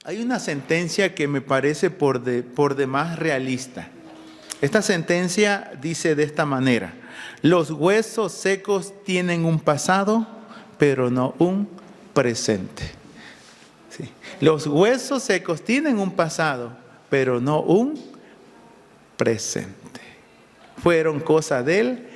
Hay una sentencia que me parece por demás realista. Esta sentencia dice de esta manera: los huesos secos tienen un pasado, pero no un presente. Sí. Los huesos secos tienen un pasado, pero no un presente. Fueron cosa del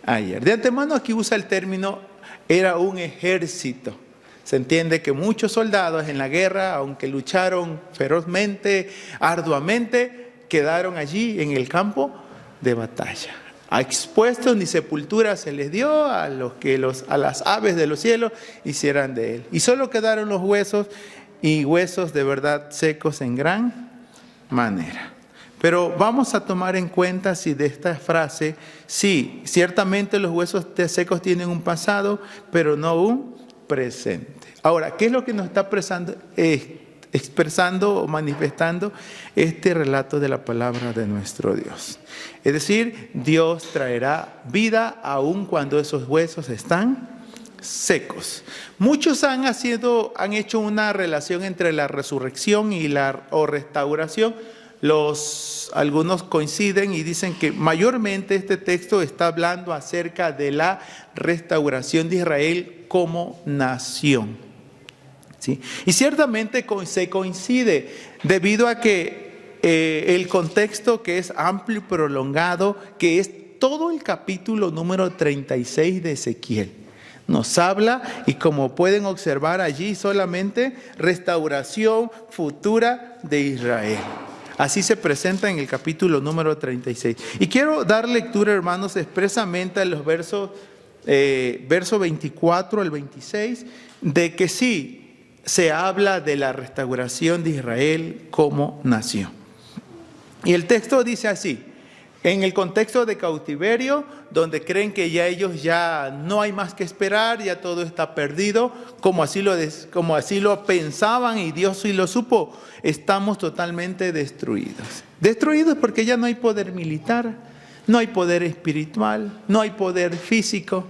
ayer. De antemano aquí usa el término, era un ejército. Se entiende que muchos soldados en la guerra, aunque lucharon ferozmente, arduamente, quedaron allí en el campo de batalla. A expuestos ni sepultura se les dio a las aves de los cielos hicieran de él. Y solo quedaron los huesos, y huesos de verdad secos en gran manera. Pero vamos a tomar en cuenta si de esta frase, sí, ciertamente los huesos secos tienen un pasado, pero no un presente. Ahora, ¿qué es lo que nos está expresando o manifestando este relato de la palabra de nuestro Dios? Es decir, Dios traerá vida aun cuando esos huesos están secos. Muchos han hecho una relación entre la resurrección y o restauración. Algunos coinciden y dicen que mayormente este texto está hablando acerca de la restauración de Israel como nación. ¿Sí? Y ciertamente se coincide debido a que el contexto, que es amplio y prolongado, que es todo el capítulo número 36 de Ezequiel, nos habla, y como pueden observar allí, solamente restauración futura de Israel. Así se presenta en el capítulo número 36. Y quiero dar lectura, hermanos, expresamente a los verso 24 al 26, de que sí se habla de la restauración de Israel como nación. Y el texto dice así: en el contexto de cautiverio, donde creen que ellos no hay más que esperar, ya todo está perdido, como así lo pensaban, y Dios sí lo supo, estamos totalmente destruidos. Destruidos porque ya no hay poder militar, no hay poder espiritual, no hay poder físico.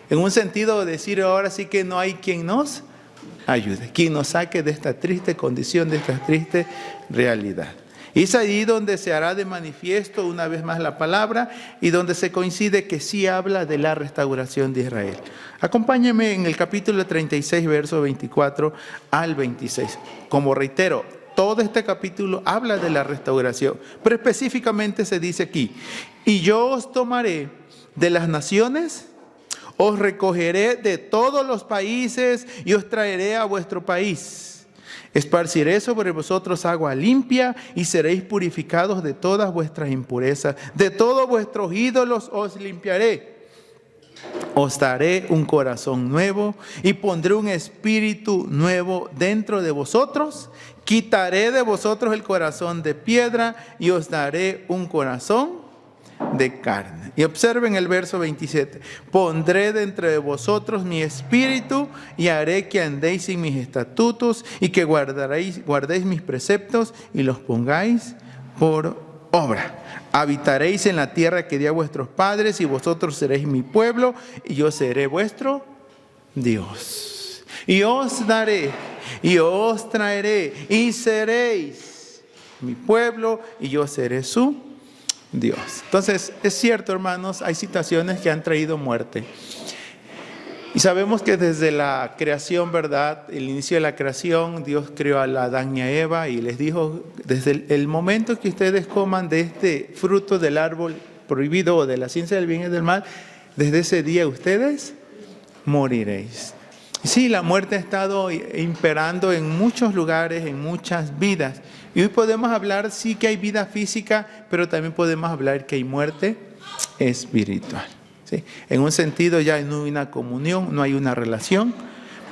En un sentido de decir, ahora sí que no hay quien nos ayude, quien nos saque de esta triste condición, de esta triste realidad. Y es ahí donde se hará de manifiesto una vez más la palabra, y donde se coincide que sí habla de la restauración de Israel. Acompáñenme en el capítulo 36, verso 24 al 26. Como reitero, todo este capítulo habla de la restauración, pero específicamente se dice aquí: y yo os tomaré de las naciones, os recogeré de todos los países y os traeré a vuestro país. Esparciré sobre vosotros agua limpia y seréis purificados de todas vuestras impurezas. De todos vuestros ídolos os limpiaré. Os daré un corazón nuevo y pondré un espíritu nuevo dentro de vosotros. Quitaré de vosotros el corazón de piedra y os daré un corazón de carne. Y observen el verso 27. Pondré dentro de vosotros mi espíritu y haré que andéis en mis estatutos y que guardéis mis preceptos y los pongáis por obra. Habitaréis en la tierra que di a vuestros padres y vosotros seréis mi pueblo y yo seré vuestro Dios. Y os daré y os traeré y seréis mi pueblo y yo seré su Dios. Entonces, es cierto, hermanos, hay situaciones que han traído muerte. Y sabemos que desde la creación, ¿verdad? El inicio de la creación, Dios creó a Adán y a Eva y les dijo: desde el momento que ustedes coman de este fruto del árbol prohibido o de la ciencia del bien y del mal, desde ese día ustedes moriréis. Sí, la muerte ha estado imperando en muchos lugares, en muchas vidas. Y hoy podemos hablar, sí, que hay vida física, pero también podemos hablar que hay muerte espiritual. ¿Sí? En un sentido ya no hay una comunión, no hay una relación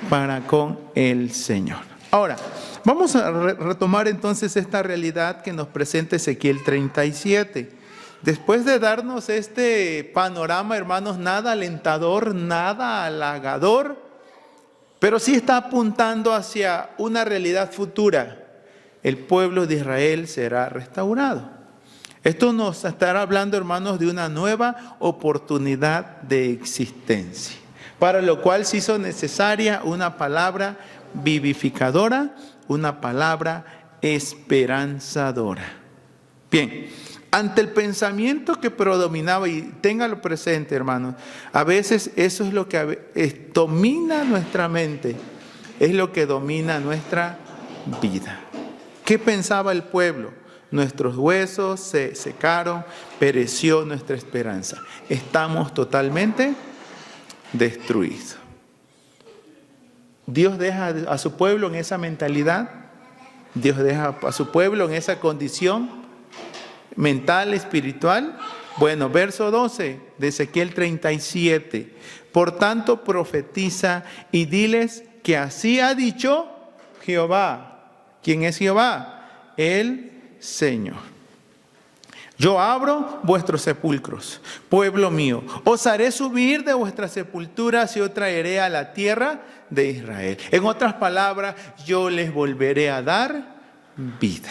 para con el Señor. Ahora, vamos a retomar entonces esta realidad que nos presenta Ezequiel 37. Después de darnos este panorama, hermanos, nada alentador, nada halagador, pero sí está apuntando hacia una realidad futura. El pueblo de Israel será restaurado. Esto nos estará hablando, hermanos, de una nueva oportunidad de existencia, para lo cual se hizo necesaria una palabra vivificadora, una palabra esperanzadora. Bien, ante el pensamiento que predominaba, y téngalo presente, hermanos, a veces eso es lo que domina nuestra mente, es lo que domina nuestra vida. ¿Qué pensaba el pueblo? Nuestros huesos se secaron, pereció nuestra esperanza. Estamos totalmente destruidos. Dios deja a su pueblo en esa mentalidad. Dios deja a su pueblo en esa condición mental, espiritual. Bueno, verso 12 de Ezequiel 37. Por tanto, profetiza y diles que así ha dicho Jehová. ¿Quién es Jehová? El Señor. Yo abro vuestros sepulcros, pueblo mío. Os haré subir de vuestras sepulturas y os traeré a la tierra de Israel. En otras palabras, yo les volveré a dar vida.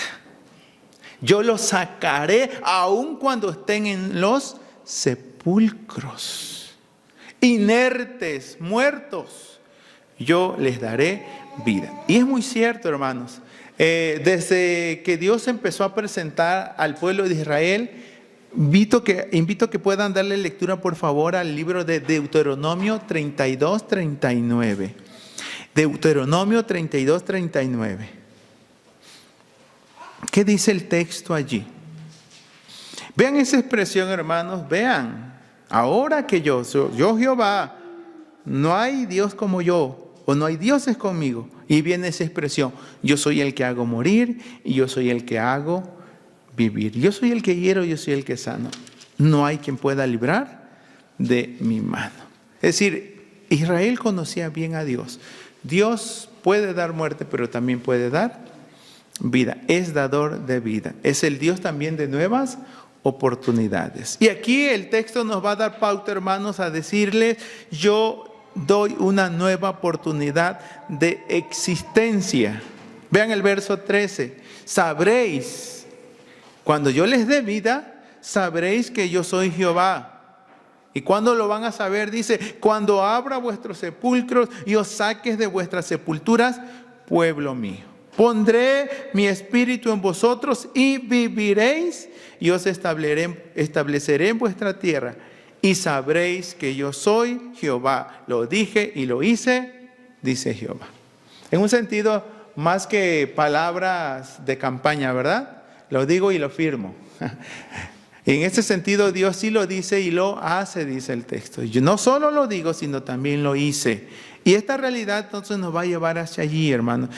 Yo los sacaré aun cuando estén en los sepulcros, inertes, muertos. Yo les daré vida. Y es muy cierto, hermanos. Desde que Dios empezó a presentar al pueblo de Israel, invito que puedan darle lectura, por favor, al libro de Deuteronomio 32, 39. Deuteronomio 32, 39. ¿Qué dice el texto allí? Vean esa expresión, hermanos, vean. Ahora que yo Jehová, no hay Dios como yo, o no hay dioses conmigo. Y viene esa expresión, yo soy el que hago morir y yo soy el que hago vivir. Yo soy el que hiero, yo soy el que sano. No hay quien pueda librar de mi mano. Es decir, Israel conocía bien a Dios. Dios puede dar muerte, pero también puede dar vida. Es dador de vida. Es el Dios también de nuevas oportunidades. Y aquí el texto nos va a dar pauta, hermanos, a decirles, yo doy una nueva oportunidad de existencia. Vean el verso 13. Sabréis, cuando yo les dé vida, sabréis que yo soy Jehová. ¿Y cuándo lo van a saber? Dice, cuando abra vuestros sepulcros y os saques de vuestras sepulturas, pueblo mío. Pondré mi espíritu en vosotros y viviréis y os estableceré en vuestra tierra. Y sabréis que yo soy Jehová. Lo dije y lo hice, dice Jehová. En un sentido más que palabras de campaña, ¿verdad? Lo digo y lo firmo. En ese sentido Dios sí lo dice y lo hace, dice el texto. Yo no solo lo digo, sino también lo hice. Y esta realidad entonces nos va a llevar hacia allí, hermano.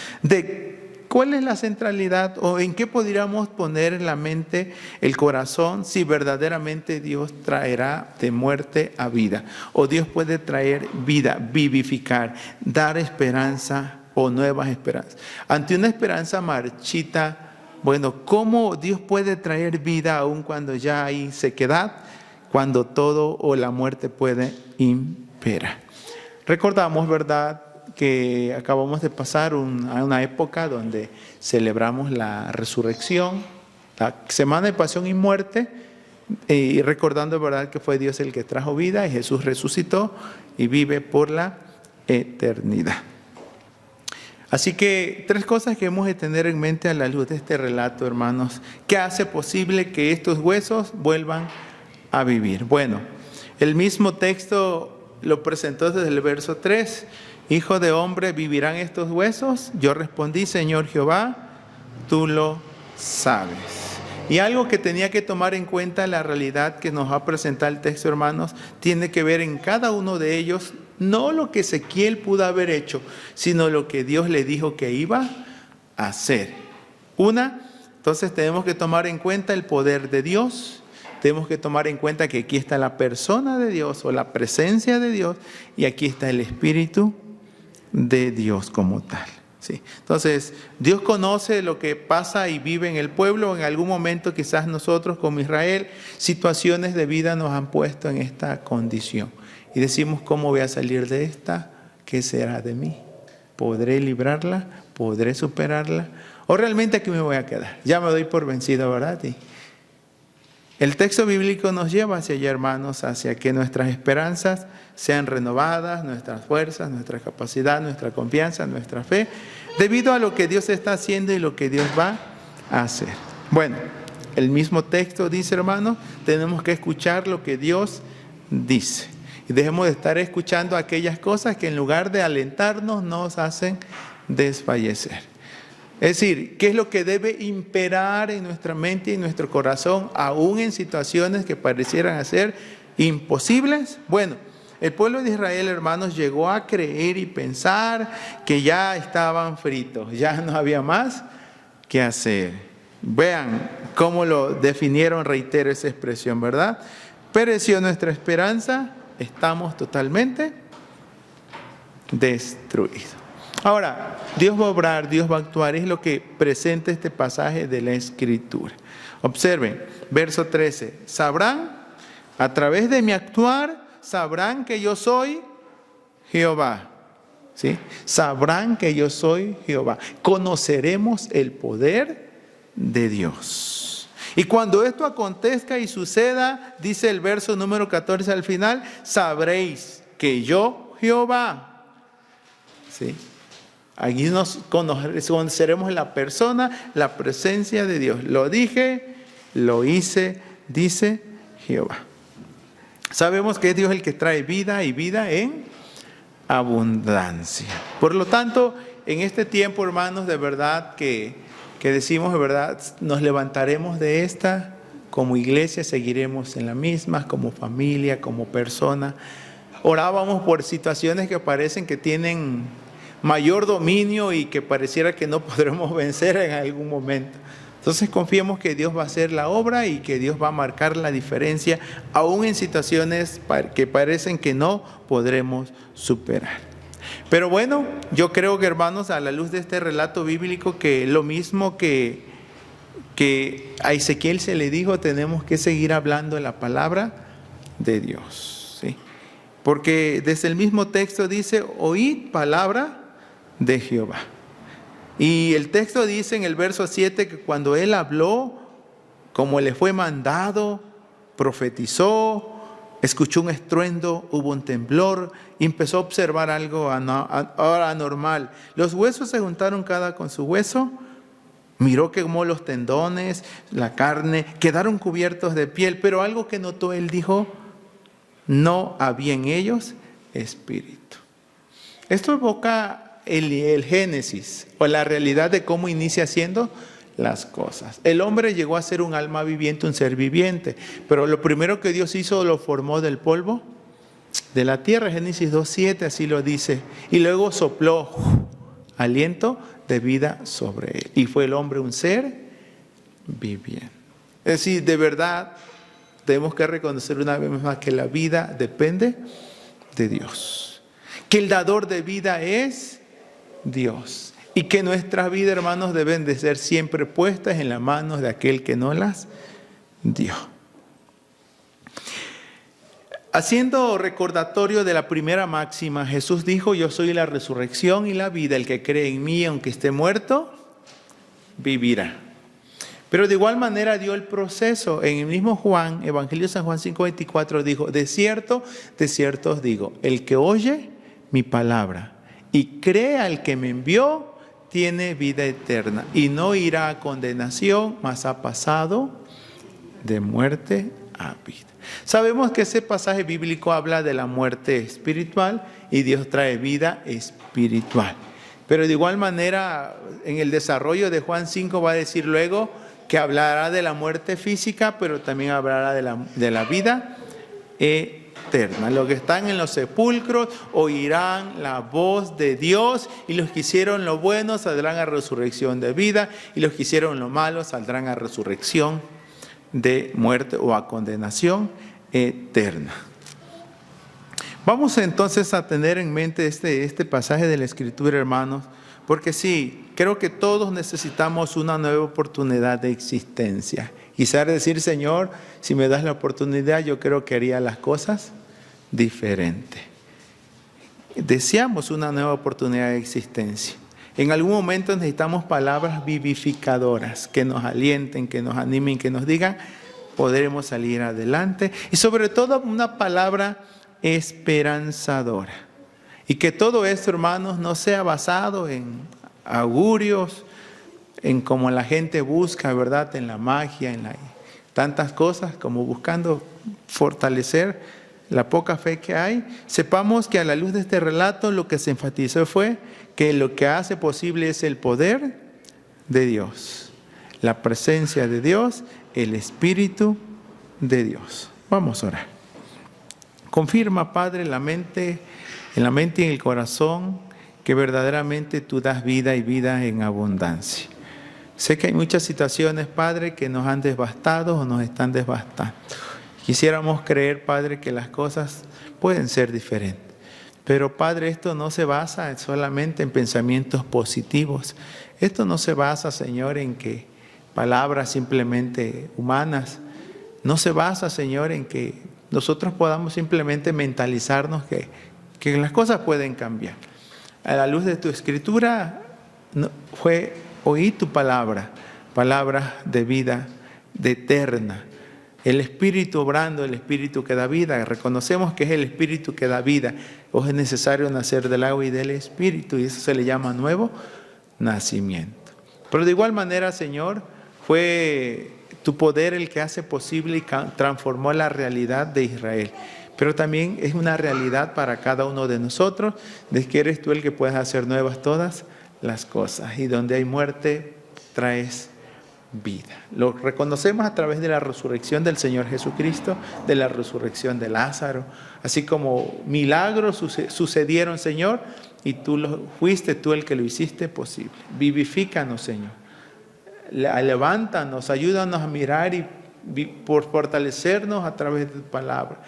¿Cuál es la centralidad o en qué podríamos poner en la mente, el corazón, si verdaderamente Dios traerá de muerte a vida? O Dios puede traer vida, vivificar, dar esperanza o nuevas esperanzas. Ante una esperanza marchita, bueno, ¿cómo Dios puede traer vida aun cuando ya hay sequedad? Cuando todo o la muerte puede imperar. Recordamos, ¿verdad?, que acabamos de pasar a una época donde celebramos la resurrección, la semana de pasión y muerte, y recordando, ¿verdad?, que fue Dios el que trajo vida y Jesús resucitó y vive por la eternidad. Así que 3 cosas que hemos de tener en mente a la luz de este relato, hermanos. ¿Qué hace posible que estos huesos vuelvan a vivir? Bueno, el mismo texto lo presentó desde el verso 3. Hijo de hombre, ¿vivirán estos huesos? Yo respondí, Señor Jehová, tú lo sabes. Y algo que tenía que tomar en cuenta, la realidad que nos va a presentar el texto, hermanos, tiene que ver en cada uno de ellos, no lo que Ezequiel pudo haber hecho, sino lo que Dios le dijo que iba a hacer. Entonces tenemos que tomar en cuenta el poder de Dios. Tenemos que tomar en cuenta que aquí está la persona de Dios o la presencia de Dios y aquí está el Espíritu de Dios como tal. ¿Sí? Entonces, Dios conoce lo que pasa y vive en el pueblo. En algún momento quizás nosotros como Israel, situaciones de vida nos han puesto en esta condición. Y decimos, ¿cómo voy a salir de esta? ¿Qué será de mí? ¿Podré librarla? ¿Podré superarla? ¿O realmente aquí me voy a quedar? Ya me doy por vencido, ¿verdad? El texto bíblico nos lleva hacia allá, hermanos, hacia que nuestras esperanzas sean renovadas, nuestras fuerzas, nuestra capacidad, nuestra confianza, nuestra fe, debido a lo que Dios está haciendo y lo que Dios va a hacer. Bueno, el mismo texto dice, hermanos, tenemos que escuchar lo que Dios dice. Y dejemos de estar escuchando aquellas cosas que en lugar de alentarnos nos hacen desfallecer. Es decir, ¿qué es lo que debe imperar en nuestra mente y en nuestro corazón, aún en situaciones que parecieran ser imposibles? Bueno, el pueblo de Israel, hermanos, llegó a creer y pensar que ya estaban fritos, ya no había más que hacer. Vean cómo lo definieron, reitero esa expresión, ¿verdad? Pereció nuestra esperanza, estamos totalmente destruidos. Ahora, Dios va a obrar, Dios va a actuar, es lo que presenta este pasaje de la Escritura. Observen, verso 13, sabrán, a través de mi actuar, sabrán que yo soy Jehová. ¿Sí? Sabrán que yo soy Jehová. Conoceremos el poder de Dios. Y cuando esto acontezca y suceda, dice el verso número 14 al final, sabréis que yo Jehová. ¿Sí? Allí nos conoceremos la persona, la presencia de Dios. Lo dije, lo hice, dice Jehová. Sabemos que es Dios el que trae vida y vida en abundancia. Por lo tanto, en este tiempo, hermanos, de verdad que decimos, de verdad, nos levantaremos de esta, como iglesia seguiremos en la misma, como familia, como persona. Orábamos por situaciones que parecen que tienen mayor dominio y que pareciera que no podremos vencer en algún momento. Entonces confiemos que Dios va a hacer la obra y que Dios va a marcar la diferencia, aún en situaciones que parecen que no podremos superar. Pero bueno, yo creo que, hermanos, a la luz de este relato bíblico, que lo mismo que a Ezequiel se le dijo, tenemos que seguir hablando de la palabra de Dios, ¿sí? Porque desde el mismo texto dice, oíd palabra de Jehová. Y el texto dice en el verso 7 que cuando él habló, como le fue mandado, profetizó, escuchó un estruendo, hubo un temblor y empezó a observar algo anormal. Los huesos se juntaron cada con su hueso, miró que como los tendones, la carne, quedaron cubiertos de piel, pero algo que notó, él dijo, no había en ellos espíritu. Esto evoca el Génesis, o la realidad de cómo inicia siendo las cosas. El hombre llegó a ser un alma viviente, un ser viviente, pero lo primero que Dios hizo, lo formó del polvo de la tierra. Génesis 2:7 así lo dice, y luego sopló aliento de vida sobre él, y fue el hombre un ser viviente. Es decir, de verdad tenemos que reconocer una vez más que la vida depende de Dios, que el dador de vida es Dios, y que nuestras vidas, hermanos, deben de ser siempre puestas en las manos de aquel que nos las dio. Haciendo recordatorio de la primera máxima, Jesús dijo, yo soy la resurrección y la vida, el que cree en mí, aunque esté muerto, vivirá. Pero de igual manera dio el proceso. En el mismo Juan, Evangelio de San Juan 5:24, dijo, de cierto os digo, el que oye mi palabra y cree al que me envió, tiene vida eterna y no irá a condenación, mas ha pasado de muerte a vida. Sabemos que ese pasaje bíblico habla de la muerte espiritual y Dios trae vida espiritual. Pero de igual manera, en el desarrollo de Juan 5 va a decir luego que hablará de la muerte física, pero también hablará de la vida eterna. Los que están en los sepulcros oirán la voz de Dios, y los que hicieron lo bueno saldrán a resurrección de vida, y los que hicieron lo malo saldrán a resurrección de muerte o a condenación eterna. Vamos entonces a tener en mente este pasaje de la Escritura, hermanos, porque sí, creo que todos necesitamos una nueva oportunidad de existencia. Quizás decir, Señor, si me das la oportunidad, yo creo que haría las cosas diferente. Deseamos una nueva oportunidad de existencia. En algún momento necesitamos palabras vivificadoras que nos alienten, que nos animen, que nos digan, podremos salir adelante. Y sobre todo una palabra esperanzadora. Y que todo esto, hermanos, no sea basado en augurios, en cómo la gente busca, ¿verdad? En la magia, tantas cosas, como buscando fortalecer la poca fe que hay. Sepamos que a la luz de este relato lo que se enfatizó fue que lo que hace posible es el poder de Dios, la presencia de Dios, el Espíritu de Dios. Vamos a orar. Confirma, Padre, en la mente y en el corazón que verdaderamente tú das vida y vida en abundancia. Sé que hay muchas situaciones, Padre, que nos han devastado o nos están devastando. Quisiéramos creer, Padre, que las cosas pueden ser diferentes. Pero, Padre, esto no se basa solamente en pensamientos positivos. Esto no se basa, Señor, en que palabras simplemente humanas. No se basa, Señor, en que nosotros podamos simplemente mentalizarnos que las cosas pueden cambiar. A la luz de tu Escritura fue oír tu palabra, palabra de vida, de eterna. El Espíritu obrando, el Espíritu que da vida. Reconocemos que es el Espíritu que da vida. O es necesario nacer del agua y del Espíritu. Y eso se le llama nuevo nacimiento. Pero de igual manera, Señor, fue tu poder el que hace posible y transformó la realidad de Israel. Pero también es una realidad para cada uno de nosotros, de que eres tú el que puedes hacer nuevas todas las cosas. Y donde hay muerte, traes vida. Lo reconocemos a través de la resurrección del Señor Jesucristo, de la resurrección de Lázaro, así como milagros sucedieron, Señor, y fuiste tú el que lo hiciste posible. Vivifícanos, Señor. Levántanos, ayúdanos a mirar y por fortalecernos a través de tu palabra.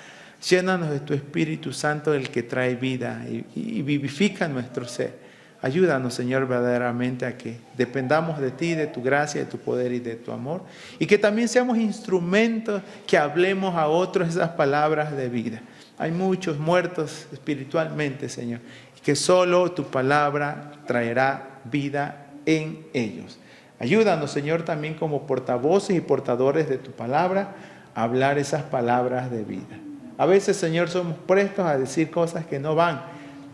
Llénanos de tu Espíritu Santo, el que trae vida y vivifica nuestro ser. Ayúdanos, Señor, verdaderamente a que dependamos de ti, de tu gracia, de tu poder y de tu amor. Y que también seamos instrumentos que hablemos a otros esas palabras de vida. Hay muchos muertos espiritualmente, Señor. Y que solo tu palabra traerá vida en ellos. Ayúdanos, Señor, también como portavoces y portadores de tu palabra, a hablar esas palabras de vida. A veces, Señor, somos prestos a decir cosas que no van,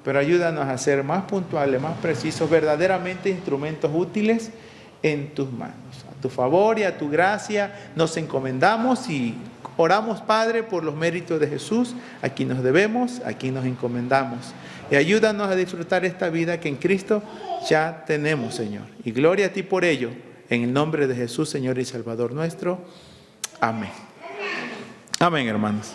pero ayúdanos a ser más puntuales, más precisos, verdaderamente instrumentos útiles en tus manos. A tu favor y a tu gracia nos encomendamos y oramos, Padre, por los méritos de Jesús. Aquí nos debemos, aquí nos encomendamos. Y ayúdanos a disfrutar esta vida que en Cristo ya tenemos, Señor. Y gloria a ti por ello. En el nombre de Jesús, Señor y Salvador nuestro. Amén. Amén, hermanos.